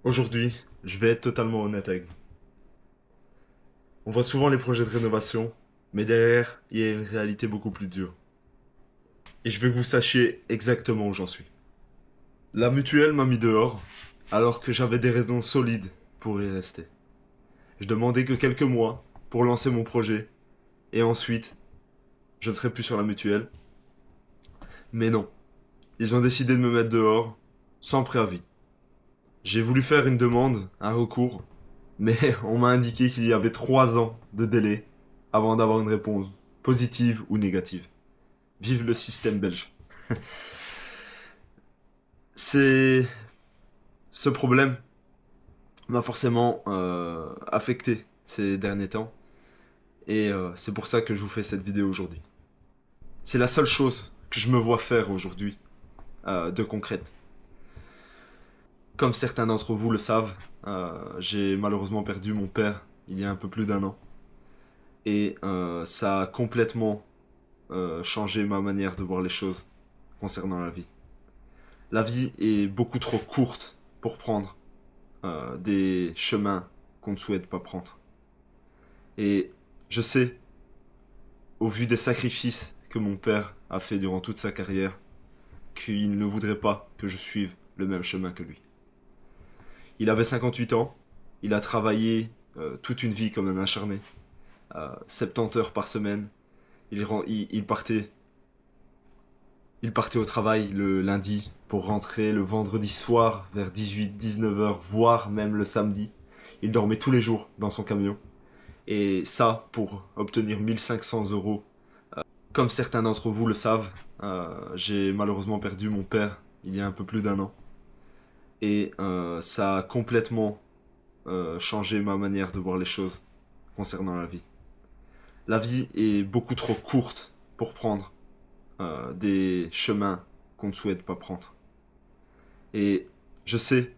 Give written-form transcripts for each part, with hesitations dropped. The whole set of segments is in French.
Aujourd'hui, je vais être totalement honnête avec vous. On voit souvent les projets de rénovation, mais derrière, il y a une réalité beaucoup plus dure. Et je veux que vous sachiez exactement où j'en suis. La mutuelle m'a mis dehors, alors que j'avais des raisons solides pour y rester. Je demandais que quelques mois pour lancer mon projet, et ensuite, je ne serai plus sur la mutuelle. Mais non, ils ont décidé de me mettre dehors, sans préavis. J'ai voulu faire une demande, un recours, mais on m'a indiqué qu'il y avait 3 ans de délai avant d'avoir une réponse, positive ou négative. Vive le système belge. C'est ce problème m'a forcément affecté ces derniers temps et c'est pour ça que je vous fais cette vidéo aujourd'hui. C'est la seule chose que je me vois faire aujourd'hui de concrète. Comme certains d'entre vous le savent, j'ai malheureusement perdu mon père il y a un peu plus d'1 an et ça a complètement changé ma manière de voir les choses concernant la vie. La vie est beaucoup trop courte pour prendre des chemins qu'on ne souhaite pas prendre. Et je sais, au vu des sacrifices que mon père a fait durant toute sa carrière, qu'il ne voudrait pas que je suive le même chemin que lui. Il avait 58 ans, il a travaillé toute une vie comme un acharné, 70 heures par semaine, il partait au travail le lundi pour rentrer le vendredi soir vers 18-19 heures, voire même le samedi. Il dormait tous les jours dans son camion. Et ça pour obtenir 1 500 euros. Comme certains d'entre vous le savent, j'ai malheureusement perdu mon père il y a un peu plus d'1 an. Et ça a complètement changé ma manière de voir les choses concernant la vie. La vie est beaucoup trop courte pour prendre des chemins qu'on ne souhaite pas prendre. Et je sais,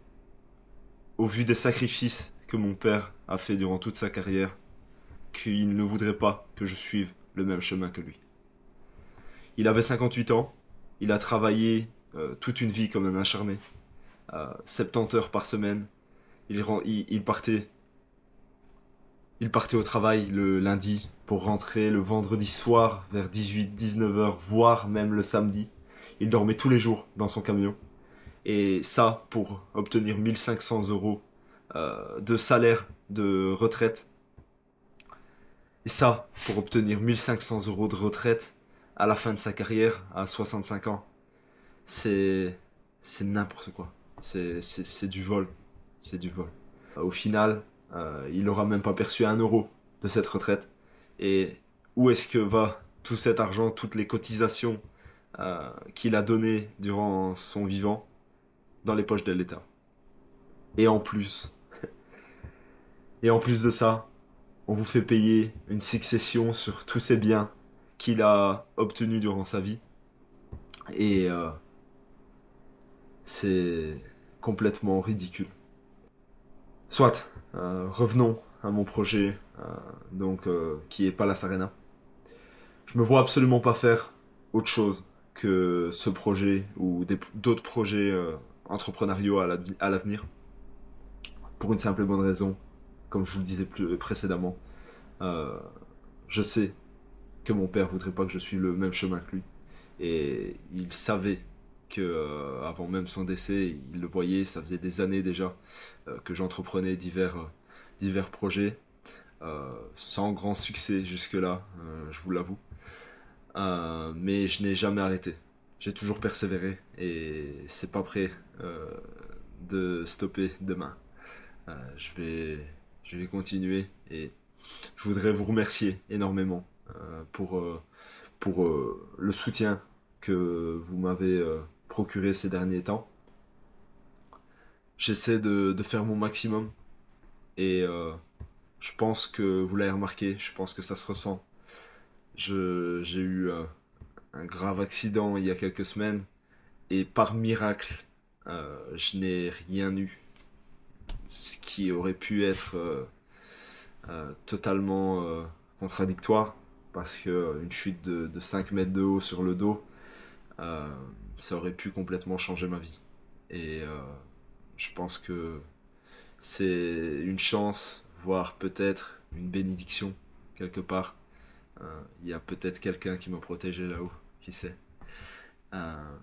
au vu des sacrifices que mon père a fait durant toute sa carrière, qu'il ne voudrait pas que je suive le même chemin que lui. Il avait 58 ans, il a travaillé toute une vie comme un acharné, 70 heures par semaine, il partait au travail le lundi pour rentrer le vendredi soir vers 18-19 heures, voire même le samedi. Il dormait tous les jours dans son camion. Et ça pour obtenir 1 500 euros de salaire de retraite. Et ça pour obtenir 1 500 euros de retraite à la fin de sa carrière, à 65 ans. C'est n'importe quoi. C'est du vol. C'est du vol. Au final, il n'aura même pas perçu 1 euro de cette retraite. Et où est-ce que va tout cet argent, toutes les cotisations qu'il a données durant son vivant? Dans les poches de l'État. Et en plus, et en plus de ça, on vous fait payer une succession sur tous ces biens qu'il a obtenus durant sa vie. Et c'est complètement ridicule. Soit, revenons à mon projet, qui est Palace Arena. Je me vois absolument pas faire autre chose que ce projet ou d'autres projets entrepreneuriaux à l'avenir. Pour une simple et bonne raison, comme je vous le disais précédemment, euh, je sais que mon père voudrait pas que je suive le même chemin que lui. Et il savait que avant même son décès, il le voyait, ça faisait des années déjà que j'entreprenais divers projets, sans grand succès jusque-là, je vous l'avoue. Mais je n'ai jamais arrêté. J'ai toujours persévéré et c'est pas prêt de stopper demain. Euh, je vais, je vais continuer et je voudrais vous remercier énormément pour le soutien que vous m'avez procuré ces derniers temps. J'essaie de faire mon maximum et je pense que vous l'avez remarqué, je pense que ça se ressent. J'ai eu un grave accident il y a quelques semaines et par miracle, je n'ai rien eu. Ce qui aurait pu être totalement contradictoire parce que une chute de 5 mètres de haut sur le dos, ça aurait pu complètement changer ma vie. Et je pense que C'est une chance, voire peut-être une bénédiction, quelque part. Il y a peut-être quelqu'un qui m'a protégé là-haut, qui sait. Euh,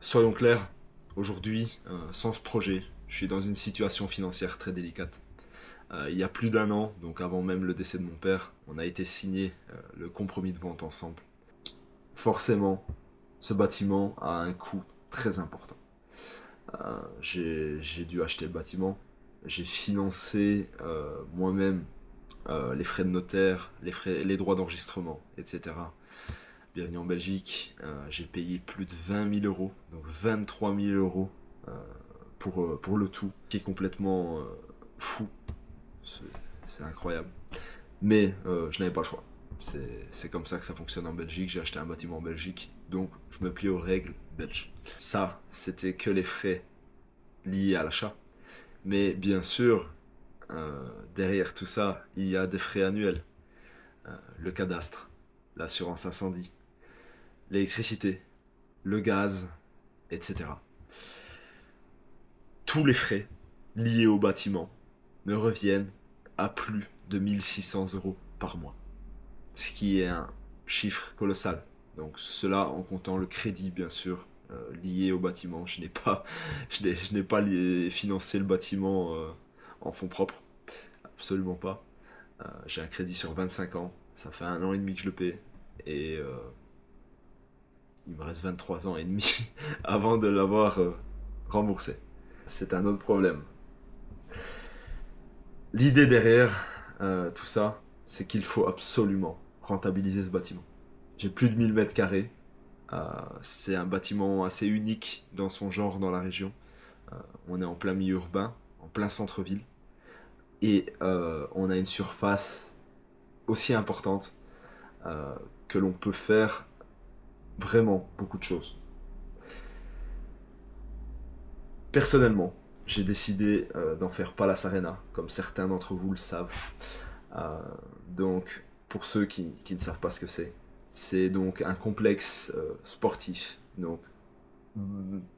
Soyons clairs, aujourd'hui, sans ce projet, je suis dans une situation financière très délicate. Il y a plus d'un an, donc avant même le décès de mon père, on a été signé le compromis de vente ensemble. Forcément, ce bâtiment a un coût très important. J'ai dû acheter le bâtiment, j'ai financé moi-même les frais de notaire, les droits d'enregistrement, etc. Bienvenue en Belgique, j'ai payé plus de 20 000 euros, donc 23 000 euros pour le tout, qui est complètement fou. C'est incroyable. Mais je n'avais pas le choix. C'est comme ça que ça fonctionne en Belgique. J'ai acheté un bâtiment en Belgique, donc je me plie aux règles belges. Ça, c'était que les frais liés à l'achat. Mais bien sûr, derrière tout ça, il y a des frais annuels. Le cadastre, l'assurance incendie, l'électricité, le gaz, etc. Tous les frais liés au bâtiment me reviennent à plus de 1600 euros par mois. Ce qui est un chiffre colossal. Donc cela en comptant le crédit, bien sûr, lié au bâtiment. Je n'ai pas financé le bâtiment en fonds propres. Absolument pas. J'ai un crédit sur 25 ans. Ça fait 1 an et demi que je le paie. Et il me reste 23 ans et demi avant de l'avoir remboursé. C'est un autre problème. L'idée derrière tout ça, c'est qu'il faut absolument rentabiliser ce bâtiment. J'ai plus de 1000 mètres carrés. C'est un bâtiment assez unique dans son genre dans la région. On est en plein milieu urbain, en plein centre-ville. Et on a une surface aussi importante que l'on peut faire vraiment beaucoup de choses. Personnellement, j'ai décidé d'en faire Palace Arena, comme certains d'entre vous le savent. Donc, pour ceux qui ne savent pas ce que c'est donc un complexe sportif, donc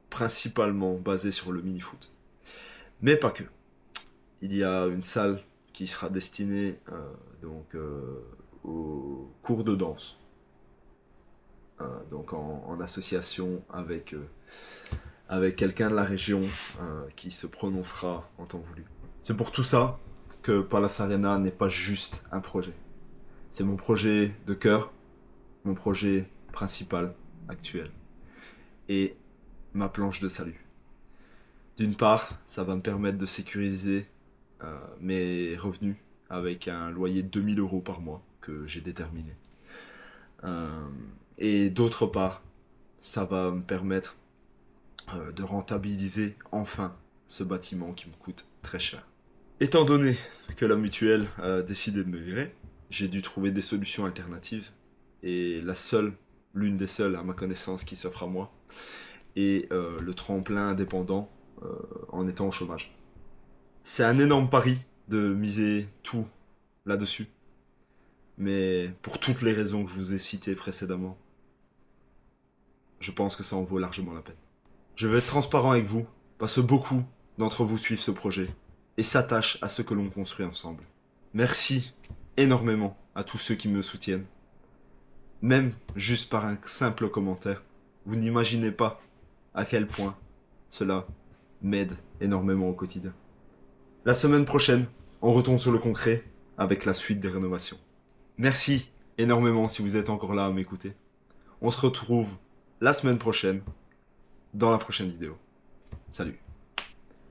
principalement basé sur le mini-foot. Mais pas que. Il y a une salle qui sera destinée aux cours de danse. Donc en association avec quelqu'un de la région qui se prononcera en temps voulu. C'est pour tout ça que Palace Arena n'est pas juste un projet. C'est mon projet de cœur, mon projet principal, actuel, et ma planche de salut. D'une part, ça va me permettre de sécuriser mes revenus avec un loyer de 2000 euros par mois que j'ai déterminé. Et d'autre part, ça va me permettre de rentabiliser enfin ce bâtiment qui me coûte très cher. Étant donné que la mutuelle a décidé de me virer, j'ai dû trouver des solutions alternatives et l'une des seules à ma connaissance qui s'offre à moi est le tremplin indépendant en étant au chômage. C'est un énorme pari de miser tout là-dessus, mais pour toutes les raisons que je vous ai citées précédemment, je pense que ça en vaut largement la peine. Je vais être transparent avec vous, parce que beaucoup d'entre vous suivent ce projet et s'attachent à ce que l'on construit ensemble. Merci énormément à tous ceux qui me soutiennent. Même juste par un simple commentaire, vous n'imaginez pas à quel point cela m'aide énormément au quotidien. La semaine prochaine, on retourne sur le concret avec la suite des rénovations. Merci énormément si vous êtes encore là à m'écouter. On se retrouve la semaine prochaine dans la prochaine vidéo. Salut.